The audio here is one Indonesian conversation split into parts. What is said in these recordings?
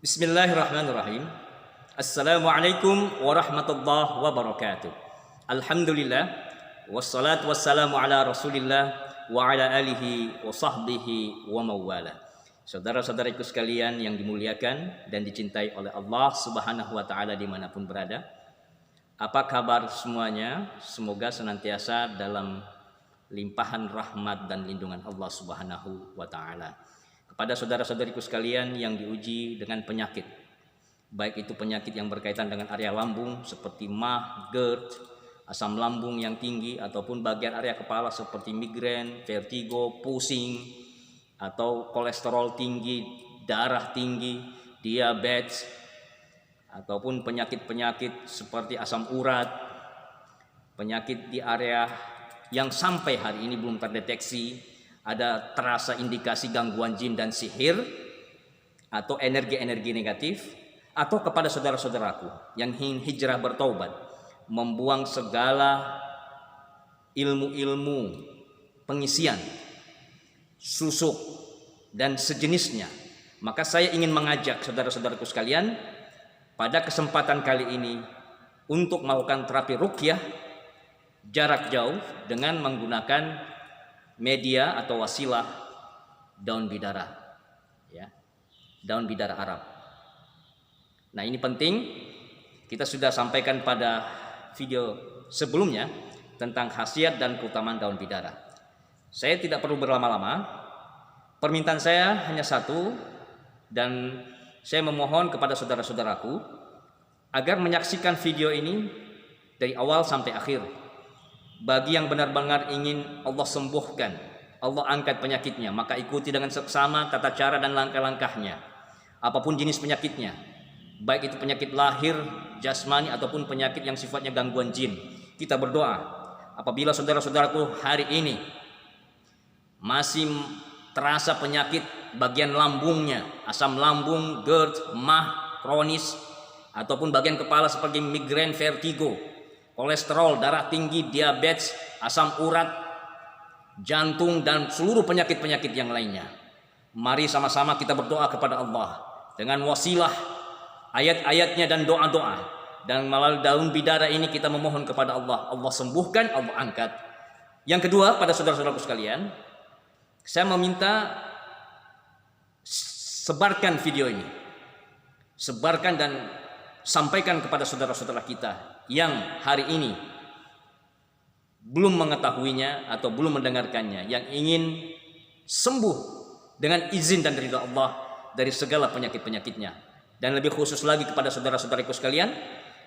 Bismillahirrahmanirrahim. Assalamualaikum warahmatullahi wabarakatuh. Alhamdulillah wassalatu wassalamu ala Rasulillah wa ala alihi wa sahbihi wa mawala. Saudara-saudaraku sekalian yang dimuliakan dan dicintai oleh Allah Subhanahu wa taala dimanapun berada. Apa kabar semuanya? Semoga senantiasa dalam limpahan rahmat dan lindungan Allah Subhanahu wa taala. Kepada saudara-saudariku sekalian yang diuji dengan penyakit, baik itu penyakit yang berkaitan dengan area lambung seperti MAH, GERD, asam lambung yang tinggi, ataupun bagian area kepala seperti migrain, vertigo, pusing, atau kolesterol tinggi, darah tinggi, diabetes, ataupun penyakit-penyakit seperti asam urat, penyakit di area yang sampai hari ini belum terdeteksi, ada terasa indikasi gangguan jin dan sihir atau energi-energi negatif, atau kepada saudara-saudaraku yang ingin hijrah bertaubat, membuang segala ilmu-ilmu pengisian, susuk dan sejenisnya, maka saya ingin mengajak saudara-saudaraku sekalian pada kesempatan kali ini untuk melakukan terapi ruqyah jarak jauh dengan menggunakan media atau wasilah daun bidara, ya, daun bidara Arab. Nah, ini penting, kita sudah sampaikan pada video sebelumnya tentang khasiat dan keutamaan daun bidara. Saya tidak perlu berlama-lama, permintaan saya hanya satu, dan saya memohon kepada saudara-saudaraku agar menyaksikan video ini dari awal sampai akhir. Bagi yang benar-benar ingin Allah sembuhkan, Allah angkat penyakitnya, maka ikuti dengan seksama tata cara dan langkah-langkahnya. Apapun jenis penyakitnya, baik itu penyakit lahir, jasmani, ataupun penyakit yang sifatnya gangguan jin. Kita berdoa, apabila saudara-saudaraku hari ini masih terasa penyakit bagian lambungnya, asam lambung, GERD, MAH, kronis, ataupun bagian kepala seperti migrain, vertigo, kolesterol, darah tinggi, diabetes, asam urat, jantung, dan seluruh penyakit-penyakit yang lainnya. Mari sama-sama kita berdoa kepada Allah dengan wasilah ayat-ayatnya dan doa-doa. Dan melalui daun bidara ini kita memohon kepada Allah. Allah sembuhkan, Allah angkat. Yang kedua, pada saudara-saudaraku sekalian, saya meminta sebarkan video ini. Sebarkan dan sampaikan kepada saudara-saudara kita yang hari ini belum mengetahuinya atau belum mendengarkannya, yang ingin sembuh dengan izin dan ridha Allah dari segala penyakit-penyakitnya. Dan lebih khusus lagi kepada saudara-saudariku sekalian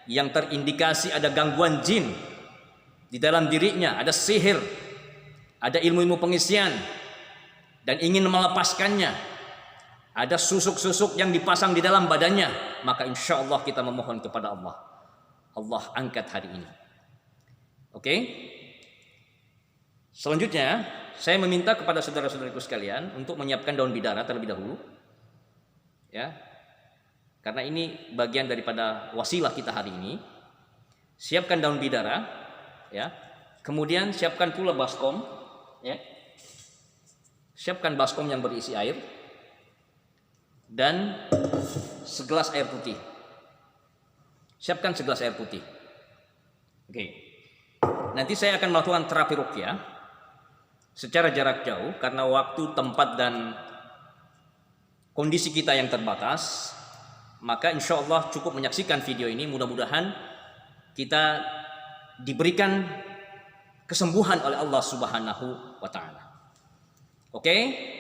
yang terindikasi ada gangguan jin di dalam dirinya, ada sihir, ada ilmu-ilmu pengisian dan ingin melepaskannya, ada susuk-susuk yang dipasang di dalam badannya, maka insya Allah kita memohon kepada Allah. Allah angkat hari ini. Oke? Selanjutnya, saya meminta kepada saudara-saudariku sekalian untuk menyiapkan daun bidara terlebih dahulu. Ya. Karena ini bagian daripada wasilah kita hari ini. Siapkan daun bidara, ya. Kemudian siapkan pula baskom, ya. Siapkan baskom yang berisi air dan segelas air putih. Siapkan segelas air putih. Oke. Nanti saya akan melakukan terapi ruqyah secara jarak jauh karena waktu, tempat, dan kondisi kita yang terbatas. Maka insya Allah cukup menyaksikan video ini. Mudah-mudahan kita diberikan kesembuhan oleh Allah Subhanahu wa taala. Oke,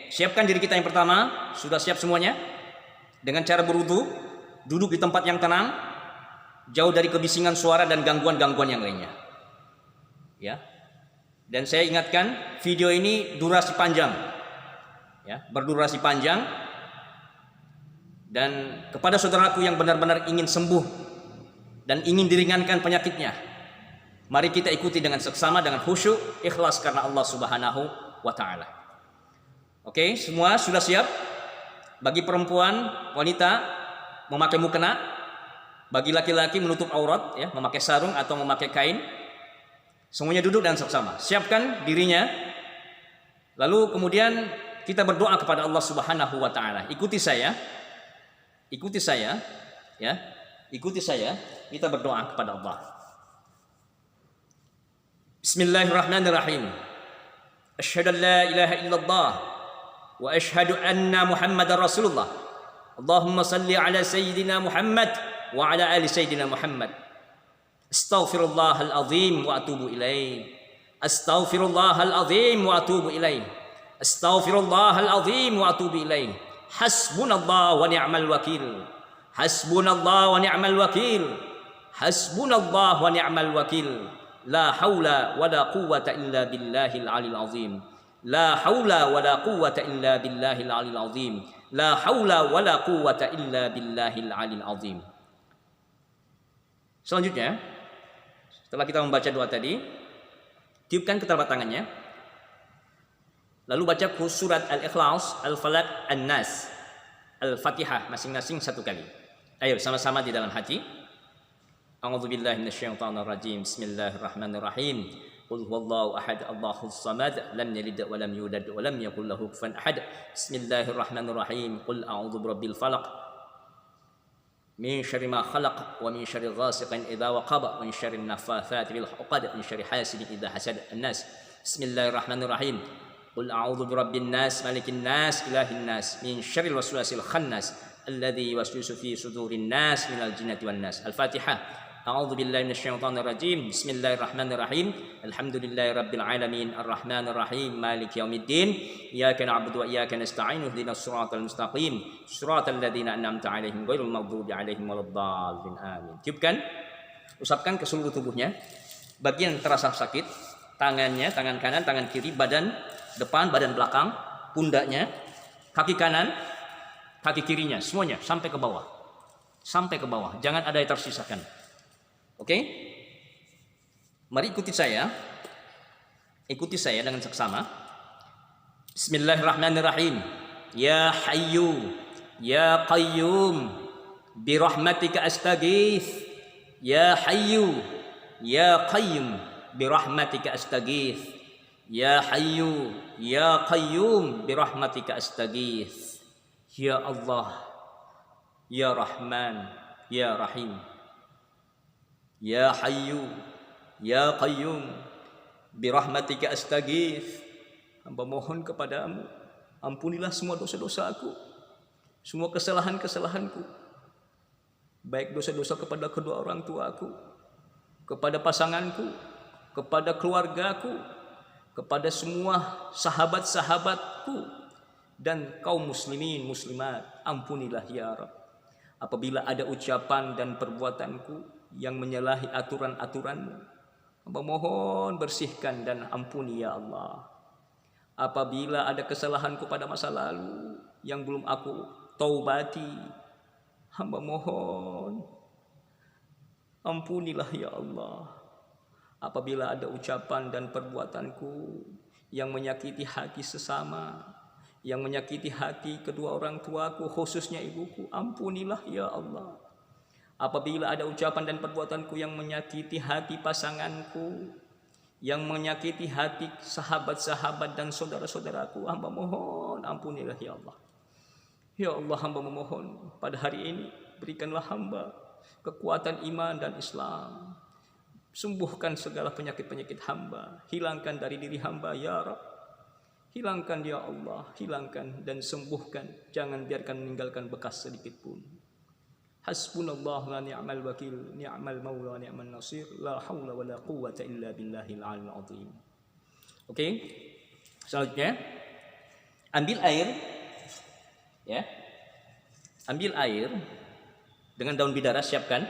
siapkan diri kita yang pertama. Sudah siap semuanya? Dengan cara berwudu, duduk di tempat yang tenang, jauh dari kebisingan suara dan gangguan-gangguan yang lainnya. Ya. Dan saya ingatkan, video ini durasi panjang. Ya, berdurasi panjang. Dan kepada saudaraku yang benar-benar ingin sembuh dan ingin diringankan penyakitnya, mari kita ikuti dengan seksama, dengan khusyuk, ikhlas karena Allah Subhanahu wa taala. Oke, semua sudah siap? Bagi perempuan, wanita memakai mukena, bagi laki-laki menutup aurat, ya, memakai sarung atau memakai kain. Semuanya duduk dan seksama. Siapkan dirinya. Lalu kemudian kita berdoa kepada Allah Subhanahu wa taala. Ikuti saya. Ikuti saya, ya. Ikuti saya, kita berdoa kepada Allah. Bismillahirrahmanirrahim. Asyhadu an la ilaha illallah wa asyhadu anna Muhammadar Rasulullah. Allahumma salli ala sayyidina Muhammad wa ala ali sayyidina Muhammad. Astaghfirullahal azim wa atubu ilaih. Astaghfirullahal azim wa atubu ilaih. Astaghfirullahal azim wa atubu ilaih. Hasbunallah wa ni'mal wakil. Hasbunallah wa ni'mal wakil. Hasbunallah wa ni'mal wakil. La haula wa la quwwata illa billahil alil azim. La haula wa la quwwata illa billahil alil azim. La haula wa la quwwata illa billahil alil azim. Selanjutnya, setelah kita membaca doa tadi, tiupkan ke telapak tangannya. Lalu baca surat Al-Ikhlas, Al-Falaq, An-Nas, Al-Fatihah masing-masing satu kali. Ayo sama-sama di dalam hati. A'udzubillahi minasyaitonir rajim. Bismillahirrahmanirrahim. Qul huwallahu ahad, Allahus samad, lam yalid wa lam yulad wa lam yakul lahu kufuwan ahad. Bismillahirrahmanirrahim. Qul a'udzu birabbil falaq min syarri ma khalaq wa min syarri ghasiqin idza waqab wa min syarri naffatsati fil 'uqad wa min syarri hasidin idza hasad. An-Nas. Bismillahirrahmanirrahim. Qul a'udzu birabbin nas, malikin nas, ilahin nas, min syarril waswasil khannas alladzi yuwaswisu fi sudurin nas minal jinnati wan nas. Al-Fatihah. A'udzu billahi minasyaitonir rajim. Bismillahirrahmanirrahim. Alhamdulillahi rabbil alamin, arrahmanir rahim, maliki yaumiddin. Iyyaka na'budu wa iyyaka nasta'in. Ihdinas siratal mustaqim, siratal ladzina an'amta 'alaihim ghairil maghdubi 'alaihim waladdallin. Amin. Tiupkan, usapkan ke seluruh tubuhnya. Bagian terasa sakit, tangannya, tangan kanan, tangan kiri, badan depan, badan belakang, pundaknya, kaki kanan, kaki kirinya, semuanya sampai ke bawah. Sampai ke bawah, jangan ada yang tersisakan. Oke? Mari ikuti saya. Ikuti saya dengan seksama. Bismillahirrahmanirrahim. Ya Hayyu, Ya Qayyum, bi rahmatika astaghits. Ya Hayyu, Ya Qayyum, bi rahmatika astaghits. Ya Hayyu, Ya Qayyum, bi rahmatika astaghits. Ya Allah, Ya Rahman, Ya Rahim. Ya Hayyu, Ya Qayyum, bi rahmatika astaghits. Hamba mohon kepadamu, ampunilah semua dosa-dosa aku, semua kesalahan-kesalahanku, baik dosa-dosa kepada kedua orang tuaku, kepada pasanganku, kepada keluargaku, kepada semua sahabat-sahabatku, dan kaum muslimin muslimat. Ampunilah ya Rabb. Apabila ada ucapan dan perbuatanku yang menyalahi aturan-aturan-Mu, hamba mohon bersihkan dan ampuni ya Allah. Apabila ada kesalahanku pada masa lalu yang belum aku taubati, hamba mohon ampunilah ya Allah. Apabila ada ucapan dan perbuatanku yang menyakiti hati sesama, yang menyakiti hati kedua orang tuaku, khususnya ibuku, ampunilah ya Allah. Apabila ada ucapan dan perbuatanku yang menyakiti hati pasanganku, yang menyakiti hati sahabat-sahabat dan saudara-saudaraku, hamba mohon ampunilah ya Allah. Ya Allah, hamba memohon pada hari ini, berikanlah hamba kekuatan iman dan Islam. Sembuhkan segala penyakit-penyakit hamba, hilangkan dari diri hamba ya Rabb. Hilangkan ya Allah, hilangkan dan sembuhkan. Jangan biarkan meninggalkan bekas sedikit pun. Hasbunallah wa ni'mal wakil, ni'mal maula wa ni'mal nasir, la haula wa la quwwata illa billahil aliyil azim. Oke. Selanjutnya, ambil air, ya. Ambil air dengan daun bidara, siapkan.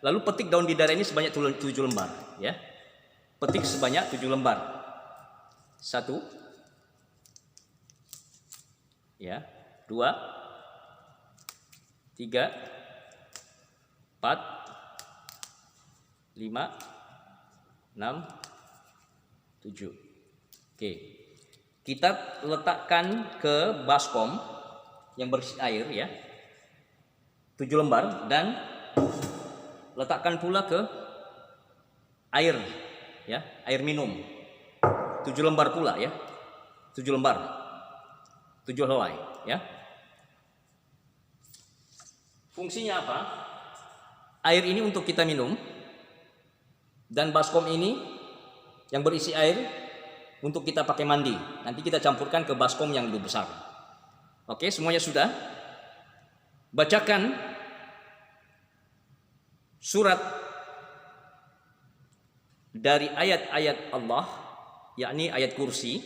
Lalu petik daun bidara ini sebanyak 7 lembar, ya. Petik sebanyak 7 lembar. 1, ya, 2, 3, 4, 5, 6, 7. Oke. Kita letakkan ke baskom yang berisi air, ya. 7 lembar, dan letakkan pula ke air, ya, air minum. 7 lembar pula, ya. 7 lembar. 7 helai, ya. Fungsinya apa? Air ini untuk kita minum, dan baskom ini yang berisi air untuk kita pakai mandi. Nanti kita campurkan ke baskom yang lebih besar. Oke, semuanya sudah? Bacakan surat dari ayat-ayat Allah, yakni ayat kursi,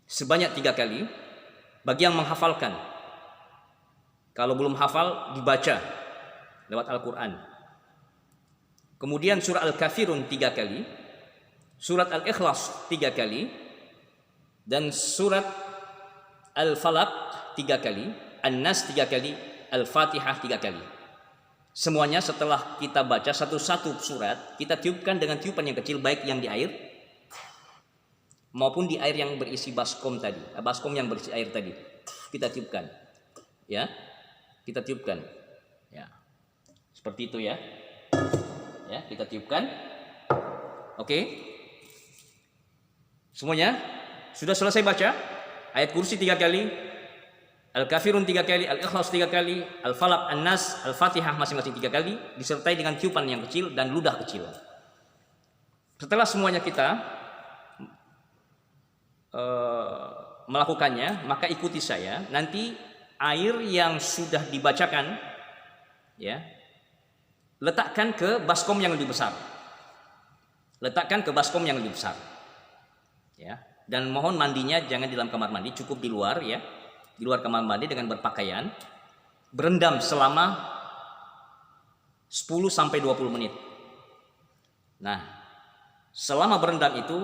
sebanyak 3 kali. Bagi yang menghafalkan, kalau belum hafal dibaca lewat Al-Quran. Kemudian surah Al-Kafirun 3 kali, surat Al-Ikhlas 3 kali, dan surat Al-Falaq 3 kali, An-Nas 3 kali, Al-Fatihah 3 kali. Semuanya setelah kita baca satu-satu surat, kita tiupkan dengan tiupan yang kecil, baik yang di air maupun di air yang berisi baskom tadi, baskom yang berisi air tadi, kita tiupkan, ya, kita tiupkan, ya, seperti itu ya, ya, kita tiupkan. Oke, semuanya sudah selesai baca ayat kursi 3 kali, Al-Kafirun 3 kali, Al-Ikhlas 3 kali, Al-Falaq, An-Nas, Al-Fatihah masing-masing 3 kali, disertai dengan tiupan yang kecil dan ludah kecil. Setelah semuanya kita melakukannya, maka ikuti saya. Nanti air yang sudah dibacakan, ya, letakkan ke baskom yang lebih besar. Letakkan ke baskom yang lebih besar, ya. Dan mohon mandinya jangan di dalam kamar mandi, cukup di luar, ya, di luar kamar mandi dengan berpakaian. Berendam selama 10 sampai 20 menit. Nah, selama berendam itu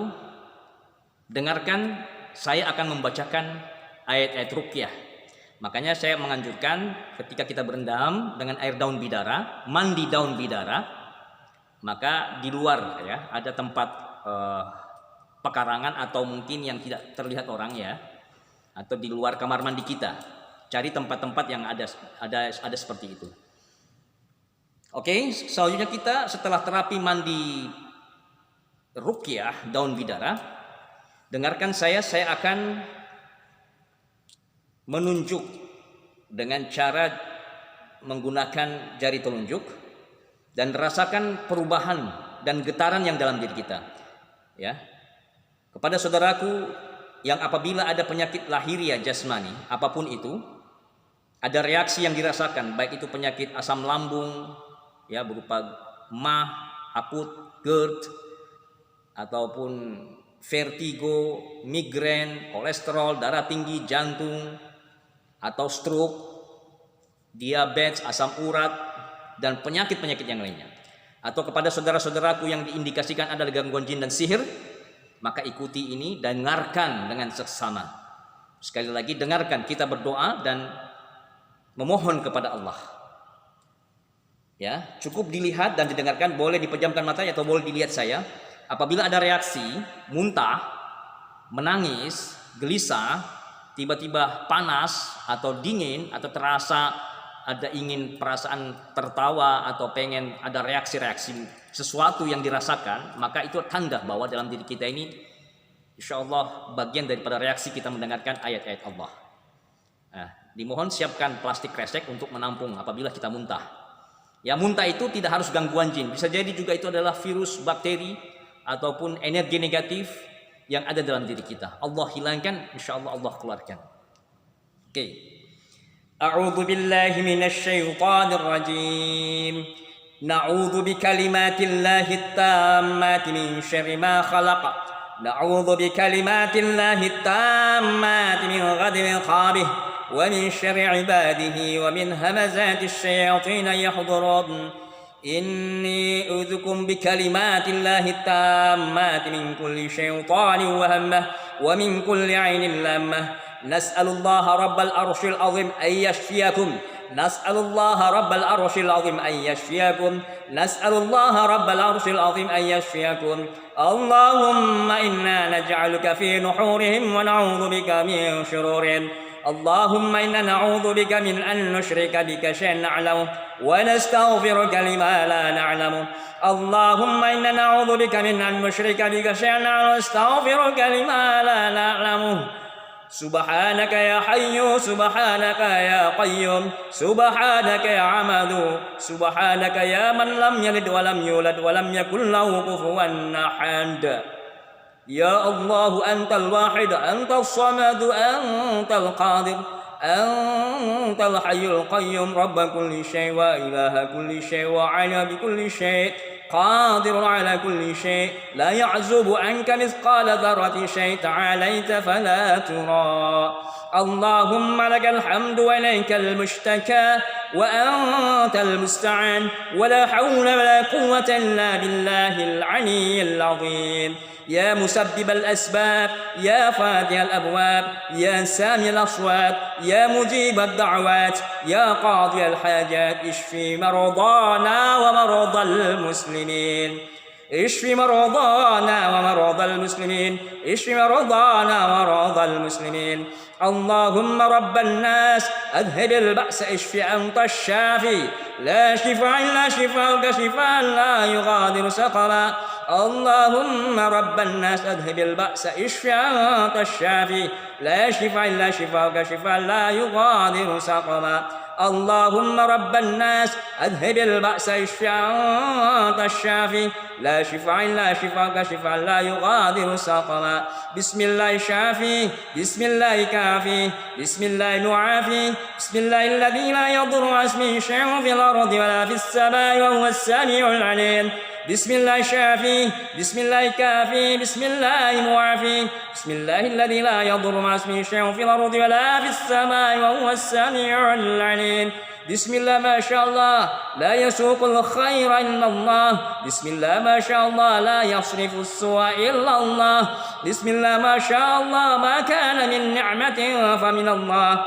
dengarkan, saya akan membacakan ayat-ayat ruqyah. Makanya saya menganjurkan ketika kita berendam dengan air daun bidara, mandi daun bidara, maka di luar, ya, ada tempat pekarangan atau mungkin yang tidak terlihat orang, ya, atau di luar kamar mandi kita. Cari tempat-tempat yang ada seperti itu. Oke, selanjutnya kita setelah terapi mandi ruqyah daun bidara, dengarkan saya akan menunjuk dengan cara menggunakan jari telunjuk, dan rasakan perubahan dan getaran yang dalam diri kita, ya. Kepada saudaraku yang apabila ada penyakit lahiriah jasmani apapun itu, ada reaksi yang dirasakan, baik itu penyakit asam lambung, ya, berupa mah, akut, GERD, ataupun vertigo, migrain, kolesterol, darah tinggi, jantung, atau stroke, diabetes, asam urat, dan penyakit-penyakit yang lainnya. Atau kepada saudara-saudaraku yang diindikasikan ada gangguan jin dan sihir, maka ikuti ini dan dengarkan dengan seksama. Sekali lagi, dengarkan, kita berdoa dan memohon kepada Allah. Ya, cukup dilihat dan didengarkan, boleh dipejamkan matanya atau boleh dilihat saya. Apabila ada reaksi muntah, menangis, gelisah, tiba-tiba panas atau dingin, atau terasa ada ingin perasaan tertawa atau pengen ada reaksi-reaksi sesuatu yang dirasakan, maka itu tanda bahwa dalam diri kita ini insya Allah bagian daripada reaksi kita mendengarkan ayat-ayat Allah. Nah, dimohon siapkan plastik kresek untuk menampung apabila kita muntah. Ya, muntah itu tidak harus gangguan jin, bisa jadi juga itu adalah virus, bakteri, ataupun energi negatif yang ada dalam diri kita. Allah hilangkan, insyaallah Allah keluarkan. Oke. A'udzu billahi minasy syaithanir rajim. Na'udzu bikalimatillahi tammati min syarri ma khalaq. Na'udzu bikalimatillahi tammati min ghadabin khabih wa min syarri ibadihi wa min hamazatis syayatin yahdurun. إني أعوذكم بكلمات الله التامات من كل شيطان وهمة ومن كل عين لامة نسأل الله رب العرش العظيم أن يشفيكم نسأل الله رب العرش العظيم أن يشفيكم نسأل الله رب العرش العظيم أن يشفيكم اللهم إنا نجعلك في نحورهم ونعوذ بك من شرورهم اللهم إنا نعوذ بك من أن نشرك بك شيئا نعلمه ونستغفرك لما لا نعلمه اللهم إنا نعوذ بك من أن نشرك بك شيئا نعلمه ونستغفرك لما لا نعلمه Subhanaka ya Hayyu, Subhanaka ya Qayyum, Subhanaka ya Amadu, Subhanaka ya man lam yalid wa lam yulad wa lam yakul lahu kufuwan ahad. Ya Allah, antal wahid, antal samad, antal qadir, antal hayyul qayyum, rabb kulli syai' wa ilaha kulli syai' wa ala bi kulli syai', qadirun ala kulli syai', la ya'zubu anka mithqala dzarratin syai', ta'alaita fala tura. Allahumma lakal hamdu wa ilaikal mushtaka wa antal musta'an wa la hawla wa la quwwata illa billahil aliyyil azim. يا مسبب الأسباب، يا فاتح الأبواب، يا سامع الأصوات، يا مجيب الدعوات، يا قاضي الحاجات، اشفي مرضانا ومرضى المسلمين، اشفي مرضانا ومرضى المسلمين، اشفي مرضانا ومرضى المسلمين. اللهم رب الناس أذهب البأس، اشفي أنت الشافي، لا شفاء إلا شفاءك، شفاء لا يغادر سقما. اللهم رب الناس أذهب البأس، اشفي أنت الشافي، لا شفاء إلا شفاءك، شفاء لا يغادر سقما. اللهم رب الناس أذهب البأس، اشفي أنت الشافي، لا شفاء إلا شفاءك، شفاء لا يغادر سقما. بسم الله شافي، بسم الله كافي، بسم الله معافي، بسم الله الذي لا يضر مع اسمه شيء في الأرض ولا في السماء وهو السميع العليم. بسم الله شافي، بسم الله كافي، بسم الله معافي، بسم الله الذي لا يضر مع اسمه شيء في الأرض ولا في السماء وهو السميع العليم. بسم الله ما شاء الله لا يسوق الخير إلا الله، بسم الله ما شاء الله لا يصرف السوء إلا الله، بسم الله ما شاء الله ما كان من نعمة فمن الله،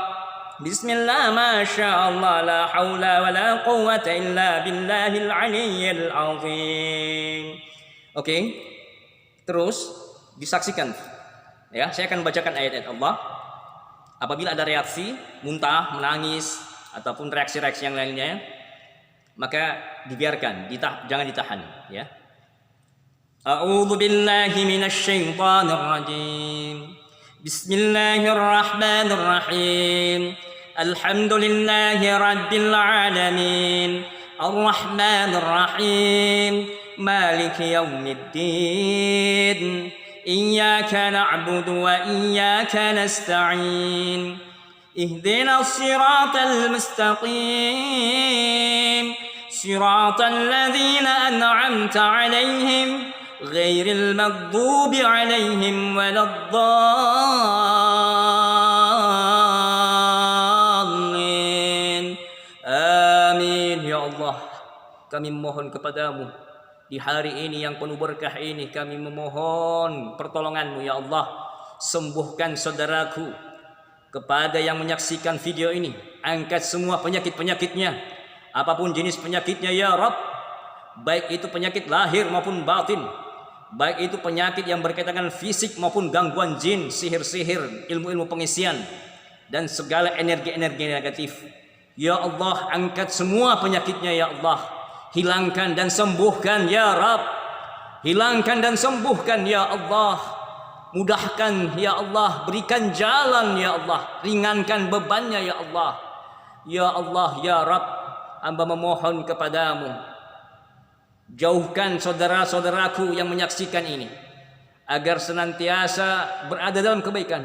بسم الله ما شاء الله لا حول ولا قوة إلا بالله العلي العظيم. Oke, terus disaksikan ya, saya akan bacakan ayat-ayat Allah. Apabila ada reaksi, muntah, menangis ataupun reaksi-reaksi yang lainnya, maka dibiarkan, jangan ditahan ya. A'udzu billahi minasy syaithanir rajim. Bismillahirrahmanirrahim. Alhamdulillahi rabbil alamin. Arrahmanir rahim. Maliki yaumiddin. Iyyaka na'budu wa iyyaka nasta'in. Ihdinas siratal mustaqim. Siratal ladzina an'amta 'alaihim ghairil maghdubi 'alaihim waladdallin. Amin. Ya Allah, kami mohon kepadamu di hari ini yang penuh berkah ini, kami memohon pertolonganmu ya Allah. Sembuhkan saudaraku. Kepada yang menyaksikan video ini, angkat semua penyakit-penyakitnya, apapun jenis penyakitnya ya Rabb, baik itu penyakit lahir maupun batin, baik itu penyakit yang berkaitan dengan fisik maupun gangguan jin, sihir-sihir, ilmu-ilmu pengisian, dan segala energi-energi negatif. Ya Allah, angkat semua penyakitnya ya Allah. Hilangkan dan sembuhkan ya Rabb. Hilangkan dan sembuhkan ya Allah. Mudahkan ya Allah, berikan jalan ya Allah, ringankan bebannya ya Allah. Ya Allah ya Rabb, hamba memohon kepadamu, jauhkan saudara-saudaraku yang menyaksikan ini agar senantiasa berada dalam kebaikan.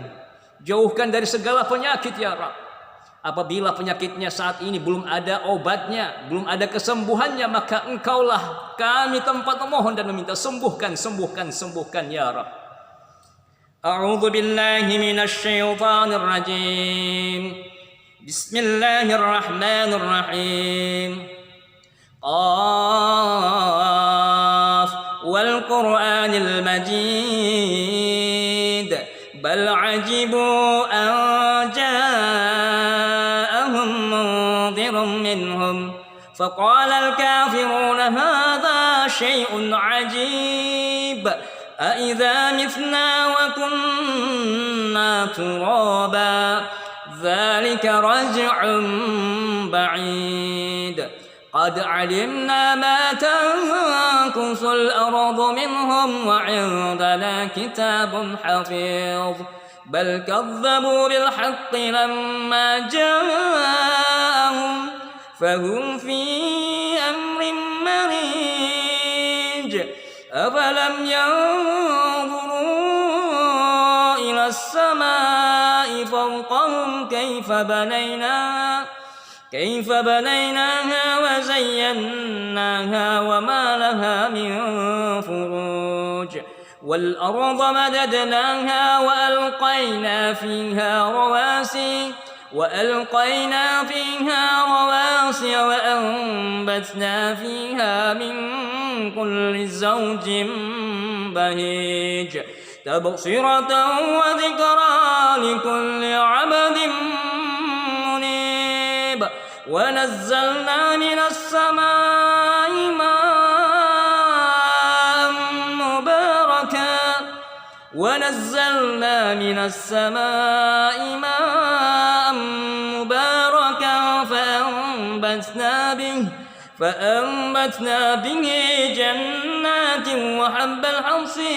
Jauhkan dari segala penyakit ya Rabb. Apabila penyakitnya saat ini belum ada obatnya, belum ada kesembuhannya, maka Engkaulah kami tempat memohon dan meminta, sembuhkan, sembuhkan, sembuhkan ya Rabb. A'udzu billahi minasy syaithanir rajim. Bismillahirrahmanirrahim. Qaf wal Qur'anil Majid. Bal ajibu an ja'ahum munzirun minhum faqala al-kafiruna hadha syai'un 'ajib. أَإِذَا مِتْنَا وَكُنَّا تُرَابًا ذَلِكَ رَجْعٌ بَعِيدٌ قَدْ عَلِمْنَا مَا تَنقُصُ الْأَرْضُ مِنْهُمْ وَعِندَنَا كِتَابٌ حَفِيظٌ بل كذبوا بالحق لما جاءهم فهم في أمر مريج أفلم ينظروا إلى السماء فوقهم كيف بنيناها وزيناها وما لها من فروج والأرض مددناها وألقينا فيها رواسي وأنبتنا فيها من كل زوج بهيج تبصرة وذكرى لكل عبد منيب ونزلنا من السماء ماء مباركا فأنبتنا به جنات وحب الحصيد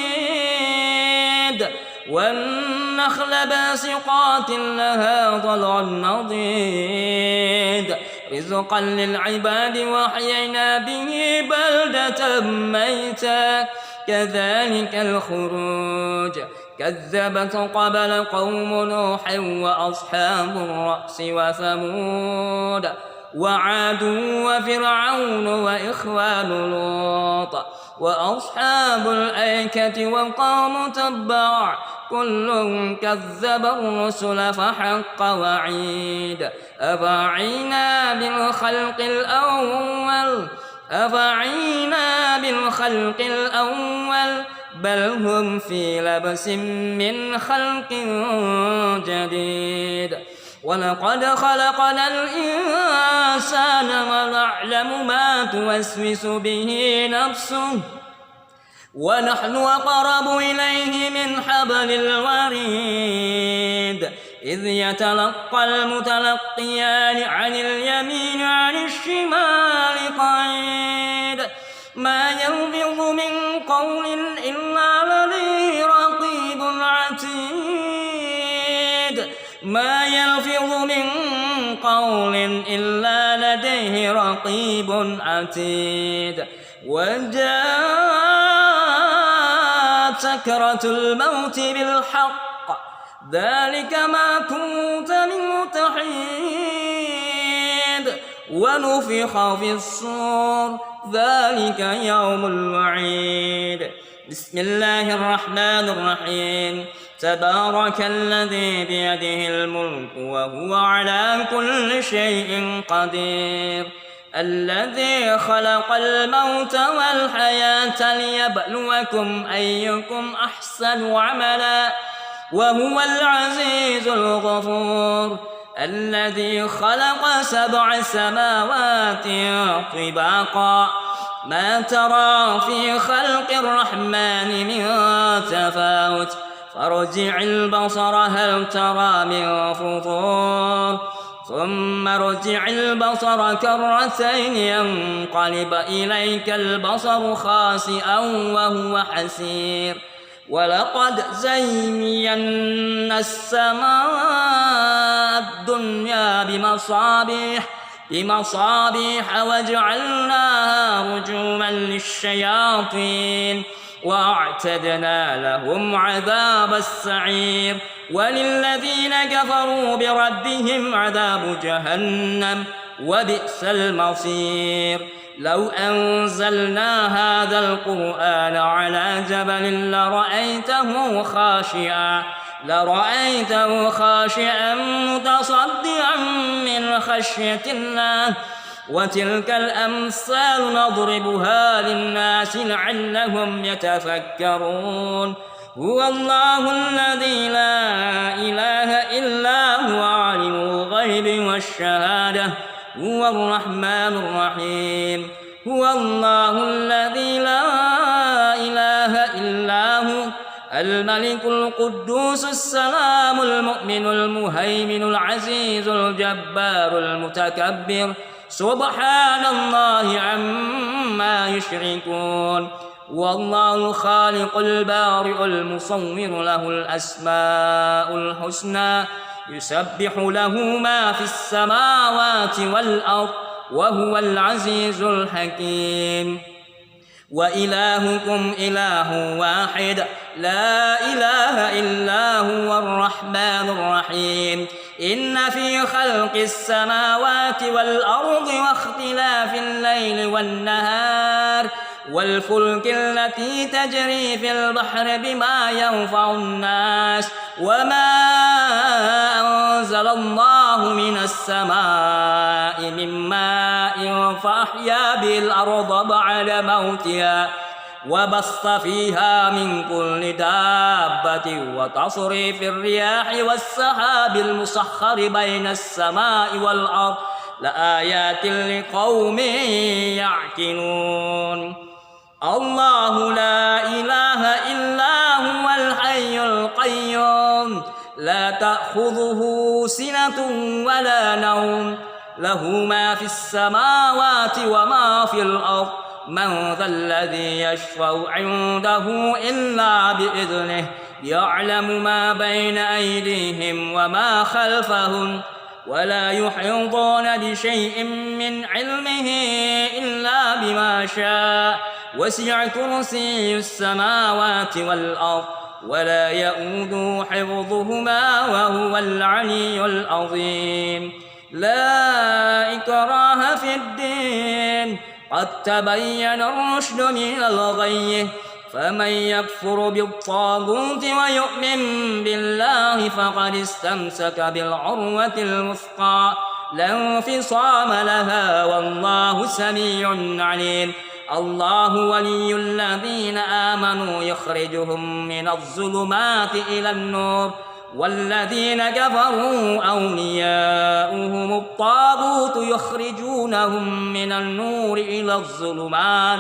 والنخل باسقات لها طلع نضيد رزقا للعباد وأحيينا به بلدة ميتا كذلك الخروج كذبت قبل قوم نوح وأصحاب الرأس وثمود وعاد وفرعون وإخوان لوط وأصحاب الأيكة وقوم تبع كل كذب الرسل فحق وعيد أفعينا بالخلق الأول بل هم في لبس من خلق جديد ولقد خلقنا الإنسان ونعلم ما توسوس به نفسه ونحن أقرب إليه من حبل الوريد إذ يتلقى المتلقيان عن اليمين عن الشمال قعيد ما يلفظ من قول إلا لديه رقيب عتيد وجاءت سكرة الموت بالحق ذلك ما كنت منه تحيد ونفخ في الصور ذلك يوم الوعيد بسم الله الرحمن الرحيم تبارك الذي بيده الملك وهو على كل شيء قدير الذي خلق الموت والحياة ليبلوكم أيكم أحسن عملا وهو العزيز الغفور الذي خلق 7 سماوات طباقا ما ترى في خلق الرحمن من تفاوت فارجع البصر هل ترى من فطور ثم ارجع البصر كرتين ينقلب إليك البصر خاسئا وهو حسير ولقد زينا السماء الدنيا بمصابيح وجعلناها رجوما للشياطين وأعتدنا لهم عذاب السعير وللذين كفروا بربهم عذاب جهنم وبئس المصير لو أنزلنا هذا القرآن على جبل لرأيته خاشعا متصدعا من خشية الله وتلك الأمثال نضربها للناس لعلهم يتفكرون هو الله الذي لا إله إلا هو عالم الغيب والشهادة هو الرحمن الرحيم هو الله الذي لا إله إلا هو الملك القدوس السلام المؤمن المهيمن العزيز الجبار المتكبر سبحان الله عما يشركون والله الخالق البارئ المصور له الأسماء الحسنى يسبح له ما في السماوات والأرض وهو العزيز الحكيم وإلهكم إله واحد لا إله إلا هو الرحمن الرحيم إن في خلق السماوات والأرض واختلاف الليل والنهار والفلك التي تجري في البحر بما ينفع الناس وما أنزل الله من السماء من ماء فأحيا به الأرض بعد موتها وبث فيها من كل دابة وتصريف الرياح والسحاب المسخر بين السماء والأرض لآيات لقوم يعقلون الله لا إله إلا هو الحي القيوم لا تأخذه سنة ولا نوم له ما في السماوات وما في الأرض من ذا الذي يشفع عنده إلا بإذنه يعلم ما بين أيديهم وما خلفهم ولا يحيطون بشيء من علمه إلا بما شاء وسع كرسي السماوات والأرض ولا يؤوده حفظهما وهو العلي العظيم لا إكراه في الدين قد تبين الرشد من الغي فمن يكفر بالطاغوت ويؤمن بالله فقد استمسك بالعروة الوثقى لا انفصام لها والله سميع عليم الله ولي الذين آمنوا يخرجهم من الظلمات إلى النور والذين كفروا أولياؤهم الطاغوت يخرجونهم من النور إلى الظلمات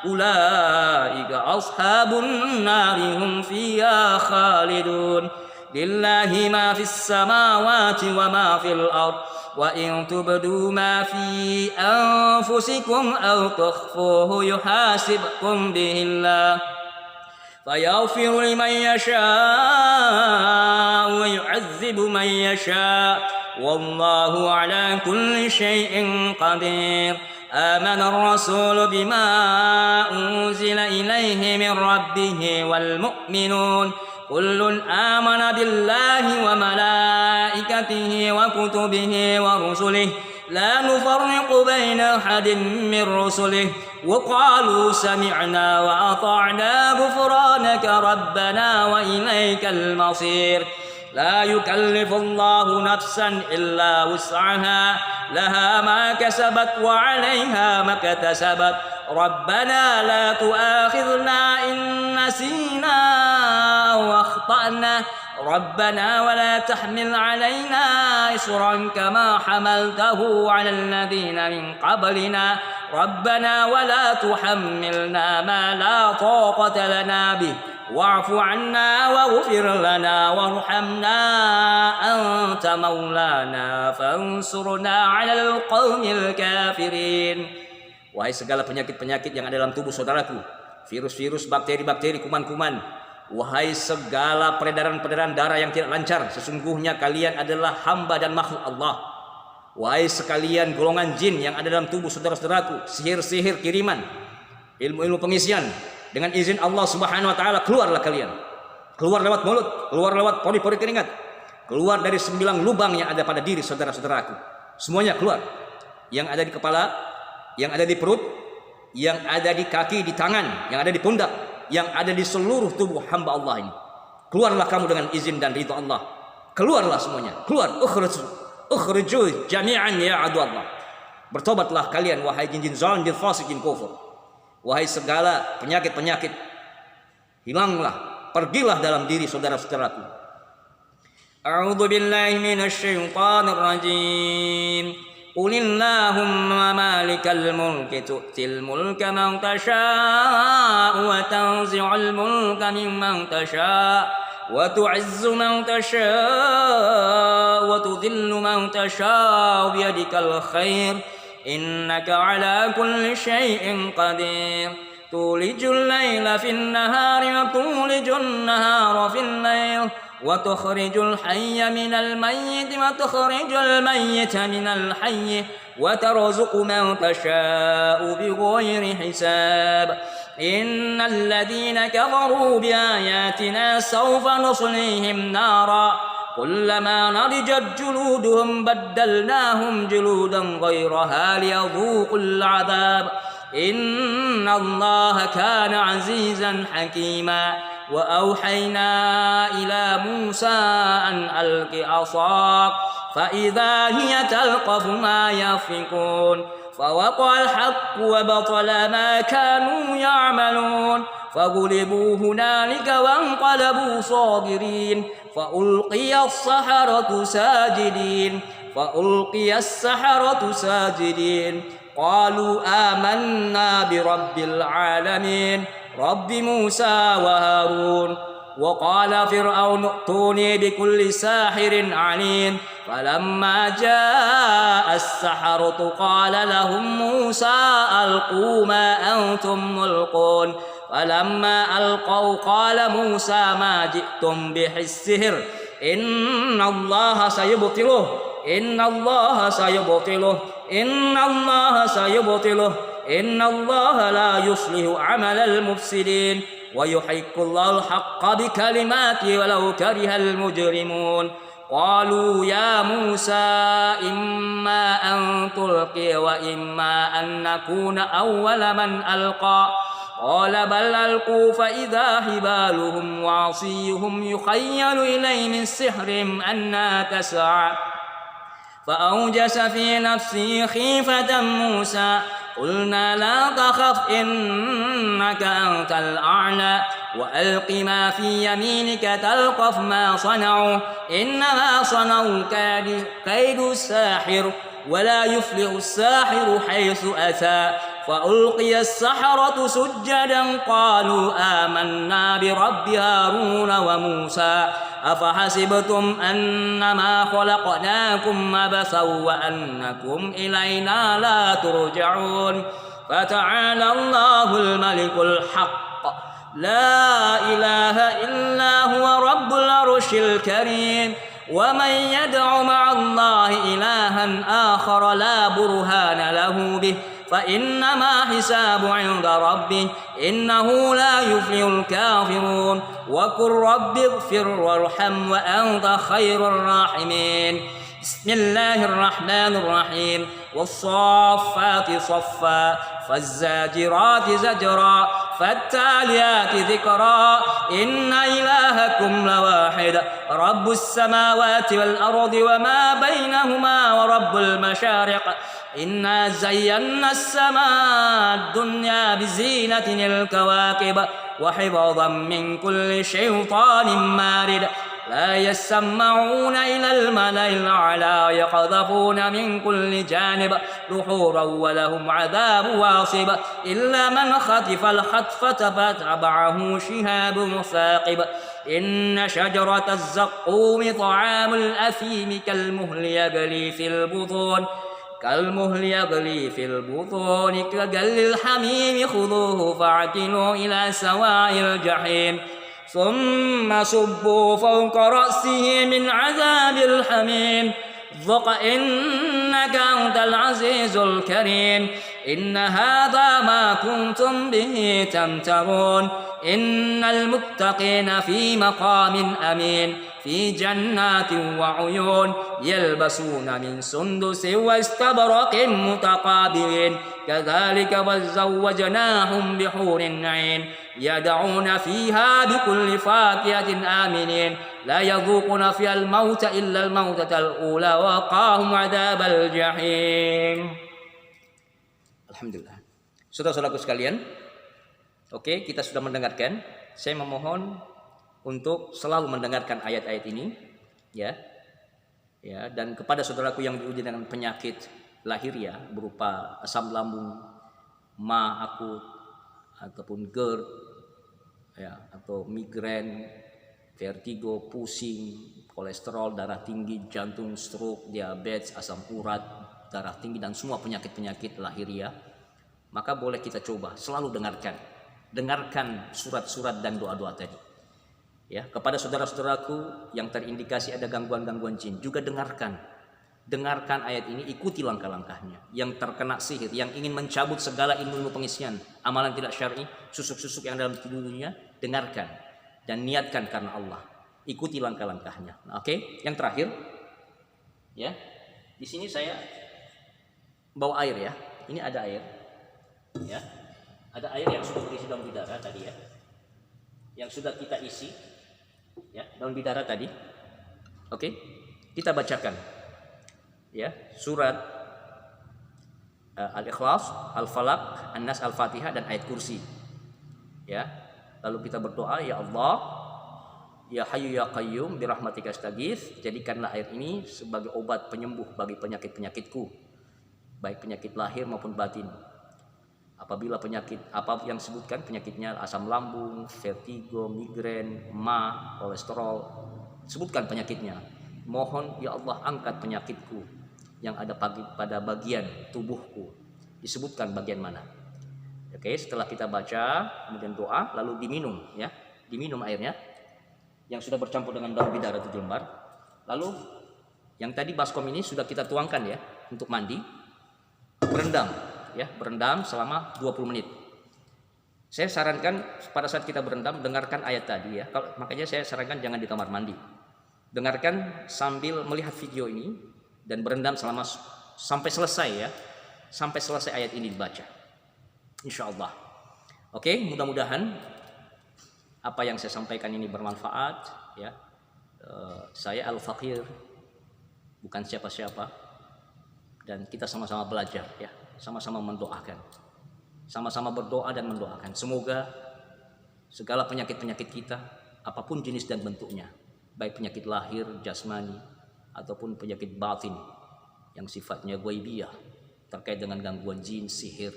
أولئك أصحاب النار هم فيها خالدون لله ما في السماوات وما في الأرض وإن تبدوا ما في أنفسكم أو تخفوه يحاسبكم به الله فيغفر لمن يشاء ويعذب من يشاء والله على كل شيء قدير آمن الرسول بما أنزل إليه من ربه والمؤمنون كل آمن بالله وملائكته وكتبه ورسله لا نفرق بين أحد من رسله وقالوا سمعنا وأطعنا غفرانك ربنا وإليك المصير لا يكلف الله نفسا إلا وسعها لها ما كسبت وعليها ما اكتسبت ربنا لا تؤاخذنا إن نسينا أو أخطأنا ربنا ولا تحمل علينا إصرا كما حملته على الذين من قبلنا ربنا ولا تحملنا ما لا طاقة لنا به واعف عنا واغفر لنا وارحمنا أنت مولانا فانصرنا على القوم الكافرين. Wahai segala penyakit-penyakit yang ada dalam tubuh saudaraku, virus-virus, bakteri-bakteri, kuman-kuman, wahai segala peredaran-peredaran darah yang tidak lancar, sesungguhnya kalian adalah hamba dan makhluk Allah. Wahai sekalian golongan jin yang ada dalam tubuh saudara-saudaraku, sihir-sihir kiriman, ilmu-ilmu pengisian, dengan izin Allah Subhanahu wa taala keluarlah kalian. Keluar lewat mulut, keluar lewat pori-pori keringat, keluar dari 9 lubang yang ada pada diri saudara-saudaraku. Semuanya keluar. Yang ada di kepala, yang ada di perut, yang ada di kaki, di tangan, yang ada di pundak, yang ada di seluruh tubuh hamba Allah ini. Keluarlah kamu dengan izin dan ridha Allah. Keluarlah semuanya. Keluar. Ukhruju jami'an ya adu Allah. Bertobatlah kalian wahai jin-jin zalim, jin fasik, jin kufur. Wahai segala penyakit-penyakit, hilanglah, pergilah dalam diri saudara-saudaraku. A'udzu billahi minasy syaithanir rajim. قل اللهم مالك الملك تؤتي الملك من تشاء وتنزع الملك ممن تشاء وتعز من تشاء وتذل من تشاء بيدك الخير إنك على كل شيء قدير تولج الليل في النهار وتولج النهار في الليل وتخرج الحي من الميت وتخرج الميت من الحي وترزق من تشاء بغير حساب إن الذين كفروا بآياتنا سوف نصليهم نارا كلما نضجت جلودهم بدلناهم جلودا غيرها ليذوقوا العذاب إن الله كان عزيزا حكيما وأوحينا إلى موسى أن ألق عصاك فإذا هي تلقف ما يفكون فوقع الحق وبطل ما كانوا يعملون فغلبوا هنالك وانقلبوا صاغرين فألقي السحرة ساجدين قالوا آمنا برب العالمين رب موسى وهارون وقال فرعون ائتوني بكل ساحر عليم فلما جاء السحرة قال لهم موسى ألقوا ما أنتم ملقون فلما ألقوا قال موسى ما جئتم به السحر إن الله سيبطله إن الله لا يصلح عمل المفسدين ويحق الله الحق بكلماته ولو كره المجرمون قالوا يا موسى إما أن تلقي وإما أن نكون أول من ألقى قال بل ألقوا فإذا حبالهم وعصيهم يخيل إليه من سحرهم أنها تسعى فأوجس في نفسه خيفة موسى قلنا لا تخف إنك أنت الأعلى وألق ما في يمينك تلقف ما صنعوا إنما صنعوا كيد الساحر ولا يفلح الساحر حيث أتى فألقي السحرة سجدا قالوا آمنا برب هارون وموسى أفحسبتم أنما خلقناكم عبثا وأنكم إلينا لا ترجعون فتعالى الله الملك الحق لا إله إلا هو رب العرش الكريم ومن يدع مع الله إلها آخر لا برهان له به فإنما حساب عند ربه إنه لا يفلح الكافرون وقل رب اغفر وارحم وأنت خير الراحمين بسم الله الرحمن الرحيم والصافات صفا فالزاجرات زجرا فالتاليات ذكرا إن إلهكم لواحد رب السماوات والأرض وما بينهما ورب المشارق إنا زينا السماء الدنيا بزينة الكواكب وحفظا من كل شيطان مارد لا يسمعون إلى الملأ الأعلى يقذفون من كل جانب دحورا ولهم عذاب واصب إلا من خطف الخطفة فتبعه شهاب ثاقب إن شجرة الزقوم طعام الأثيم كالمهل يغلي في البطون كغل الحميم خذوه فاعتلوا إلى سواء الجحيم ثم صبوا فوق رأسه من عذاب الحميم ذق إنك أنت العزيز الكريم إن هذا ما كنتم به تمترون إن المتقين في مقام أمين في جنات وعيون يلبسون من سندس واستبرق متقابلين كذلك وزوجناهم بحور عين يدعون فيها بكل فاكهة آمنين لا يذوقون فيها الموت إلا الموتة الأولى ووقاهم عذاب الجحيم. Alhamdulillah. Saudara-saudaraku sekalian, oke, kita sudah mendengarkan. Saya memohon untuk selalu mendengarkan ayat-ayat ini, ya, dan kepada saudaraku yang diuji dengan penyakit lahiriah berupa asam lambung, ma akut, ataupun GERD, ya, atau migrain, vertigo, pusing, kolesterol, darah tinggi, jantung, stroke, diabetes, asam urat, darah tinggi, dan semua penyakit-penyakit lahiriah, maka boleh kita coba selalu dengarkan dengarkan surat-surat dan doa-doa tadi. Ya, kepada saudara-saudaraku yang terindikasi ada gangguan-gangguan jin, juga dengarkan ayat ini, ikuti langkah-langkahnya. Yang terkena sihir, yang ingin mencabut segala ilmu pengisian, amalan tidak syar'i, susuk-susuk yang dalam tubuhnya, dengarkan dan niatkan karena Allah. Ikuti langkah-langkahnya. Nah, oke, yang terakhir, ya, di sini saya bawa air ya. Ini ada air, ya, ada air yang sudah berisi daun bidara tadi ya, yang sudah kita isi, ya, daun bidara tadi. Oke, kita bacakan, ya, surat Al-Ikhlas, Al-Falaq, An-Nas, Al-Fatihah dan ayat kursi, ya. Lalu kita berdoa, ya Allah, ya Hayyu ya Qayyum birahmatika astaghits, jadikanlah air ini sebagai obat penyembuh bagi penyakit-penyakitku, baik penyakit lahir maupun batin. Apabila penyakit apa yang disebutkan penyakitnya asam lambung, vertigo, migrain, ma, kolesterol, sebutkan penyakitnya. Mohon ya Allah angkat penyakitku yang ada pada bagian tubuhku. Disebutkan bagian mana. Oke, setelah kita baca, kemudian doa, lalu diminum ya. Diminum airnya yang sudah bercampur dengan daun bidara 7 lembar. Lalu yang tadi baskom ini sudah kita tuangkan ya untuk mandi. Berendam ya, berendam selama 20 menit. Saya sarankan pada saat kita berendam dengarkan ayat tadi ya. Makanya saya sarankan jangan di kamar mandi. Dengarkan sambil melihat video ini dan berendam sampai selesai ya. Sampai selesai ayat ini dibaca. Insyaallah. Oke, mudah-mudahan apa yang saya sampaikan ini bermanfaat ya. Saya Al-Faqir, bukan siapa-siapa, dan kita sama-sama belajar ya, sama-sama mendoakan, sama-sama berdoa dan mendoakan. Semoga segala penyakit-penyakit kita, apapun jenis dan bentuknya, baik penyakit lahir jasmani ataupun penyakit batin yang sifatnya ghaibiyah terkait dengan gangguan jin, sihir,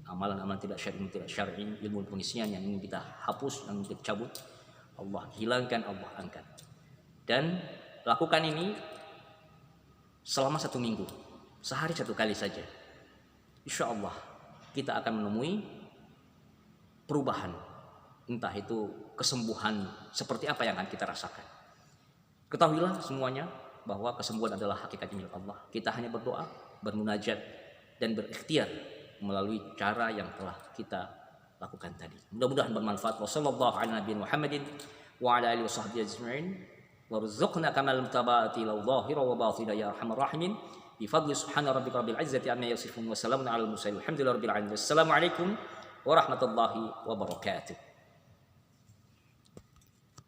amalan-amalan tidak syar'i, ilmu pengisian yang ingin kita hapus, yang ingin kita cabut, Allah hilangkan, Allah angkat. Dan lakukan ini selama 1 minggu, sehari 1 kali saja. Insya Allah kita akan menemui perubahan, entah itu kesembuhan seperti apa yang akan kita rasakan. Ketahuilah semuanya bahwa kesembuhan adalah hakikat milik Allah. Kita hanya berdoa, bermunajat dan berikhtiar melalui cara yang telah kita lakukan tadi. Mudah-mudahan bermanfaat. Wassallallahu ala nabiyina Muhammadin wa ala alihi washabbihi ajma'in. Warzuqna kamal mutaba'ati ila dhahira wa batina ya arhamar rahimin. Bi fadli subhana rabbika rabbil izzati amma yasifun wa salamun alal mursalin. Alhamdulillahi rabbil alamin. Assalamualaikum warahmatullahi wabarakatuh.